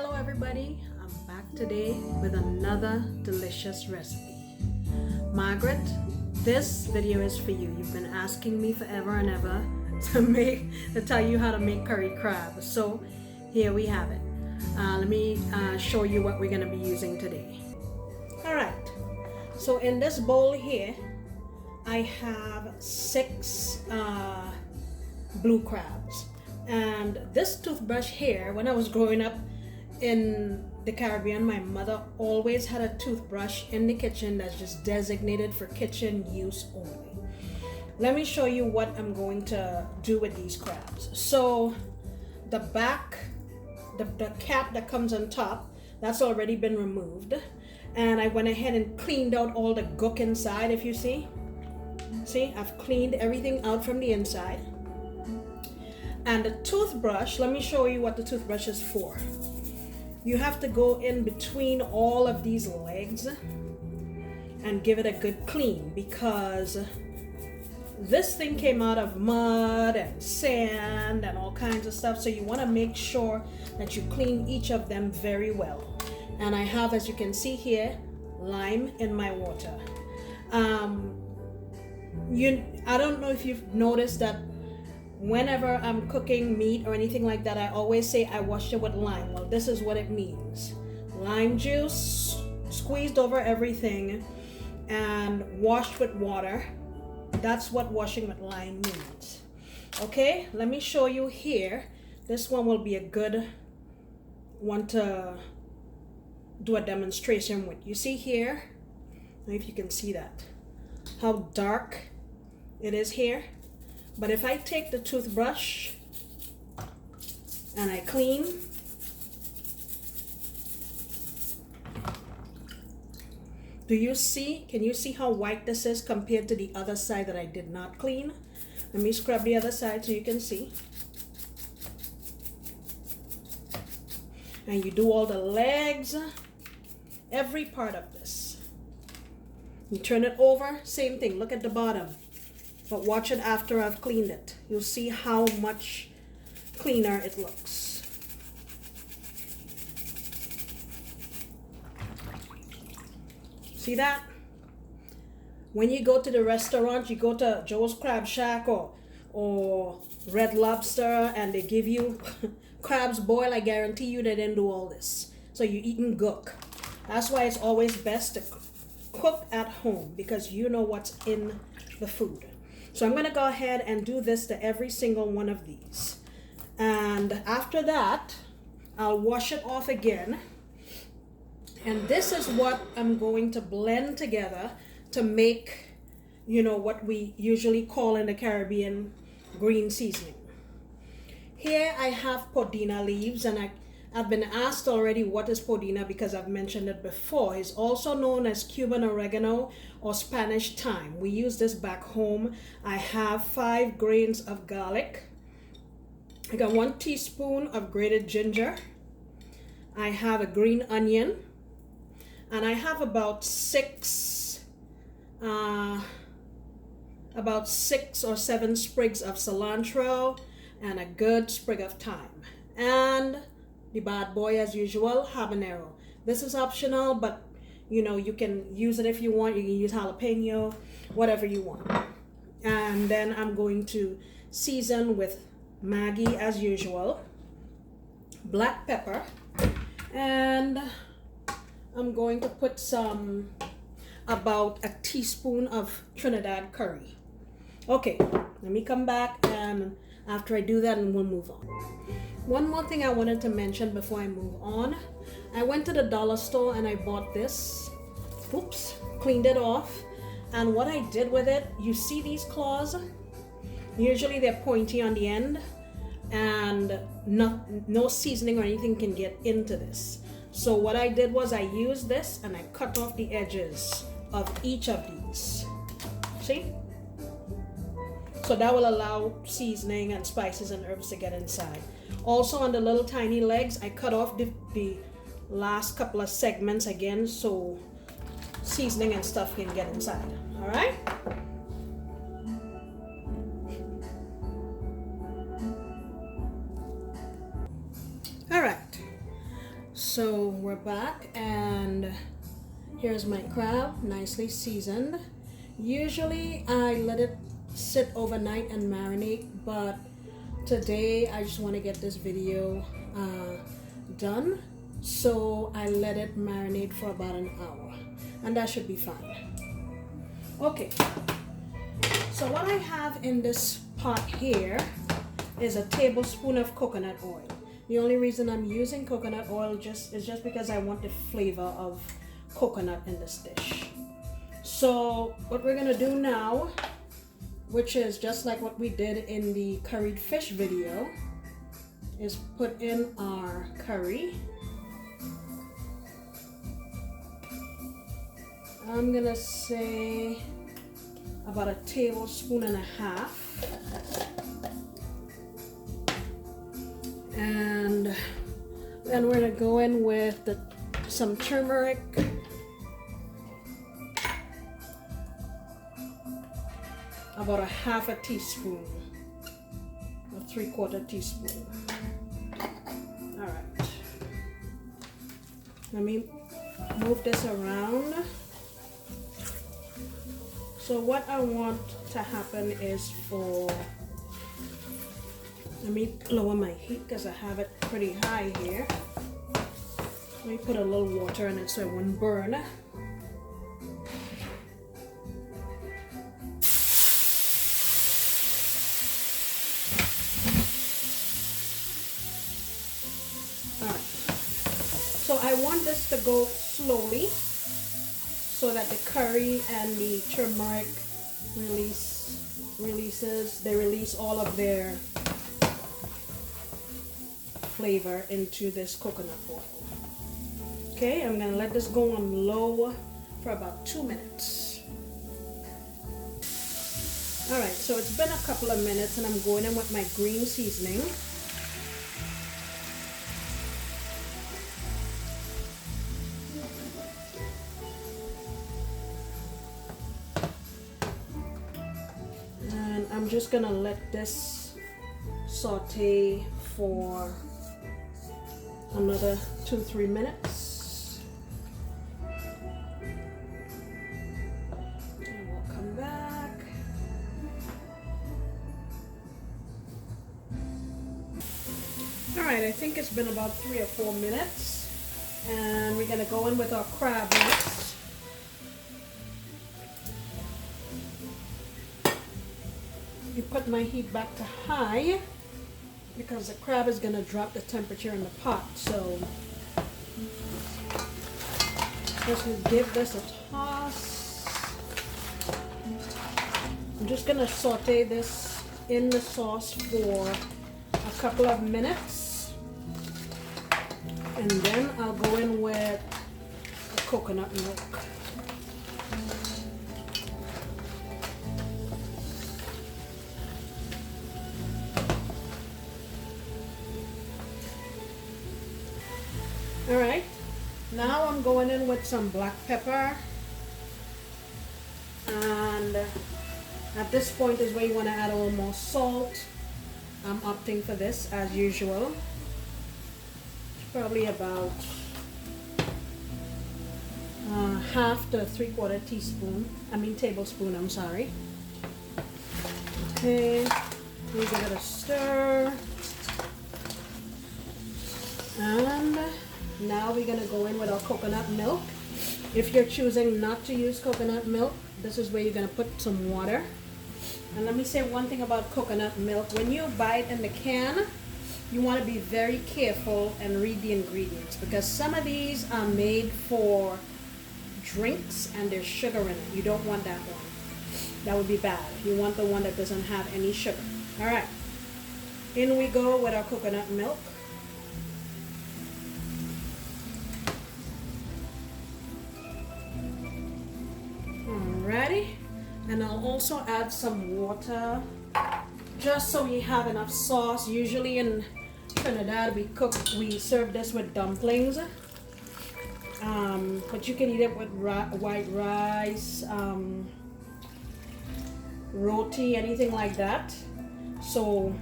Hello everybody, I'm back today with another delicious recipe. Margaret, this video is for you. You've been asking me forever and ever to tell you how to make curry crab. So here we have it. Let me show you what we're going to be using today. Alright, so in this bowl here I have 6 blue crabs. And this toothbrush here, when I was growing up in the Caribbean, my mother always had a toothbrush in the kitchen that's just designated for kitchen use only. Let me show you what I'm going to do with these crabs. So the back, the cap that comes on top, that's already been removed. And I went ahead and cleaned out all the gook inside, if you see. See, I've cleaned everything out from the inside. And the toothbrush, let me show you what the toothbrush is for. You have to go in between all of these legs and give it a good clean, because this thing came out of mud and sand and all kinds of stuff. So you want to make sure that you clean each of them very well. And I have, as you can see here, lime in my water. I don't know if you've noticed that whenever I'm cooking meat or anything like that, I always say I washed it with lime. Well, this is what it means. Lime juice squeezed over everything and washed with water. That's what washing with lime means. Okay, let me show you here. This one will be a good one to do a demonstration with. You see here, I don't know if you can see that, how dark it is here. But if I take the toothbrush and I clean, do you see, can you see how white this is compared to the other side that I did not clean? Let me scrub the other side so you can see. And you do all the legs, every part of this. You turn it over, same thing, look at the bottom. But watch it after I've cleaned it. You'll see how much cleaner it looks. See that? When you go to the restaurant, you go to Joe's Crab Shack or Red Lobster, and they give you crabs boiled, I guarantee you they didn't do all this. So you're eating gook. That's why it's always best to cook at home, because you know what's in the food. So I'm going to go ahead and do this to every single one of these. And after that, I'll wash it off again. And this is what I'm going to blend together to make, you know, what we usually call in the Caribbean green seasoning. Here I have podina leaves, and I've been asked already what is podina because I've mentioned it before. It's also known as Cuban oregano or Spanish thyme. We use this back home. I have 5 grains of garlic. I got 1 teaspoon of grated ginger. I have a green onion. And I have about 6 or 7 sprigs of cilantro and a good sprig of thyme. And the bad boy, as usual, habanero. This is optional, but you know, you can use it if you want. You can use jalapeno, whatever you want. And then I'm going to season with Maggi as usual, black pepper, and I'm going to put about a teaspoon of Trinidad curry. Okay, let me come back, and after I do that, and we'll move on. One more thing I wanted to mention before I move on. I went to the dollar store and I bought this. Oops, cleaned it off. And what I did with it, you see these claws? Usually they're pointy on the end, and no seasoning or anything can get into this. So what I did was I used this and I cut off the edges of each of these. See? So that will allow seasoning and spices and herbs to get inside. Also on the little tiny legs, I cut off the last couple of segments again so seasoning and stuff can get inside. All right? So we're back, and here's my crab, nicely seasoned. Usually I let it sit overnight and marinate, but today I just want to get this video done, so I let it marinate for about an hour, and that should be fine. Okay, so what I have in this pot here is a tablespoon of coconut oil. The only reason I'm using coconut oil is just because I want the flavor of coconut in this dish. So what we're gonna do now, which is just like what we did in the curried fish video, is put in our curry. I'm gonna say about a tablespoon and a half. And then we're gonna go in with some turmeric. About a half a teaspoon, or 3/4 teaspoon. All right. Let me move this around. So what I want to happen is let me lower my heat because I have it pretty high here. Let me put a little water in it so it won't burn. Alright. So I want this to go slowly so that the curry and the turmeric release all of their flavor into this coconut oil. Okay, I'm gonna let this go on low for about 2 minutes. All right, so it's been a couple of minutes and I'm going in with my green seasoning. And I'm just gonna let this saute for another 2-3 minutes, and we'll come back. All right, I think it's been about 3 or 4 minutes, and we're gonna go in with our crab next. You put my heat back to high because the crab is going to drop the temperature in the pot. So let's give this a toss. I'm just going to saute this in the sauce for a couple of minutes, and then I'll go in with the coconut milk. All right, now I'm going in with some black pepper, and at this point is where you want to add a little more salt. I'm opting for this as usual. It's probably about half to 3/4 tablespoon, I'm sorry. Okay, we give it a stir, and now we're gonna go in with our coconut milk. If you're choosing not to use coconut milk, this is where you're gonna put some water. And let me say one thing about coconut milk. When you buy it in the can, you want to be very careful and read the ingredients, because some of these are made for drinks and there's sugar in it. You don't want that one. That would be bad. You want the one that doesn't have any sugar. All right, in we go with our coconut milk. Alrighty, and I'll also add some water just so we have enough sauce. Usually in Trinidad we serve this with dumplings, but you can eat it with white rice, roti, anything like that. So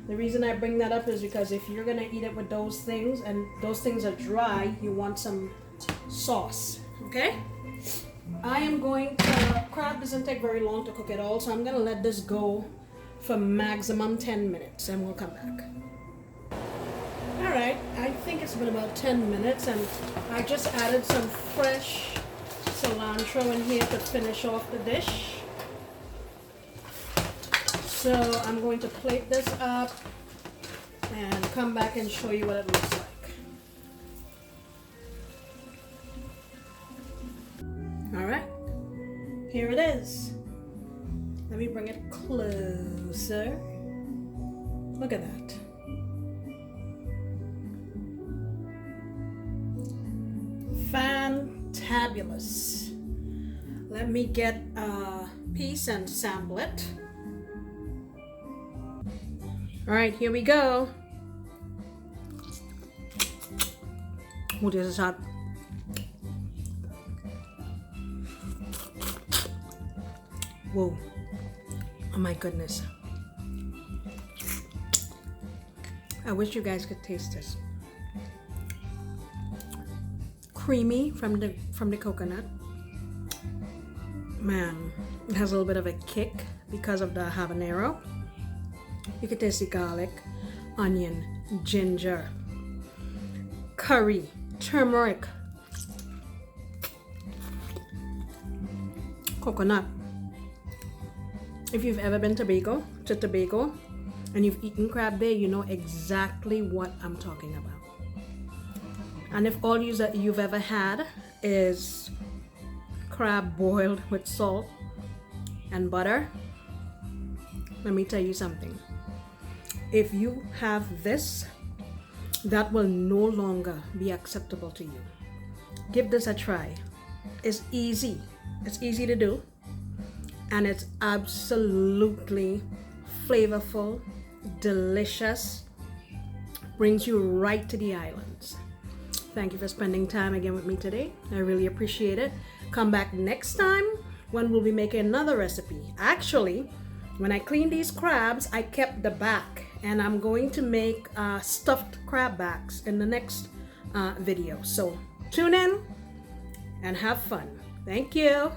The reason I bring that up is because if you're gonna eat it with those things and those things are dry, you want some sauce, okay? I am going to, crab doesn't take very long to cook at all, so I'm gonna let this go for maximum 10 minutes and we'll come back. All right, I think it's been about 10 minutes and I just added some fresh cilantro in here to finish off the dish. So I'm going to plate this up and come back and show you what it looks like. All right, here it is. Let me bring it closer. Look at that. Fantabulous. Let me get a piece and sample it. All right, here we go. Oh, this is hot. Whoa. Oh my goodness. I wish you guys could taste this. Creamy from the coconut. Man, it has a little bit of a kick because of the habanero. You can taste the garlic, onion, ginger, curry, turmeric, coconut. If you've ever been to Tobago and you've eaten crab there, you know exactly what I'm talking about. And if all you've ever had is crab boiled with salt and butter, let me tell you something. If you have this, that will no longer be acceptable to you. Give this a try. It's easy. It's easy to do. And it's absolutely flavorful, delicious, brings you right to the islands. Thank you for spending time again with me today. I really appreciate it. Come back next time when we'll be making another recipe. Actually, when I cleaned these crabs, I kept the back, and I'm going to make stuffed crab backs in the next video. So tune in and have fun. Thank you.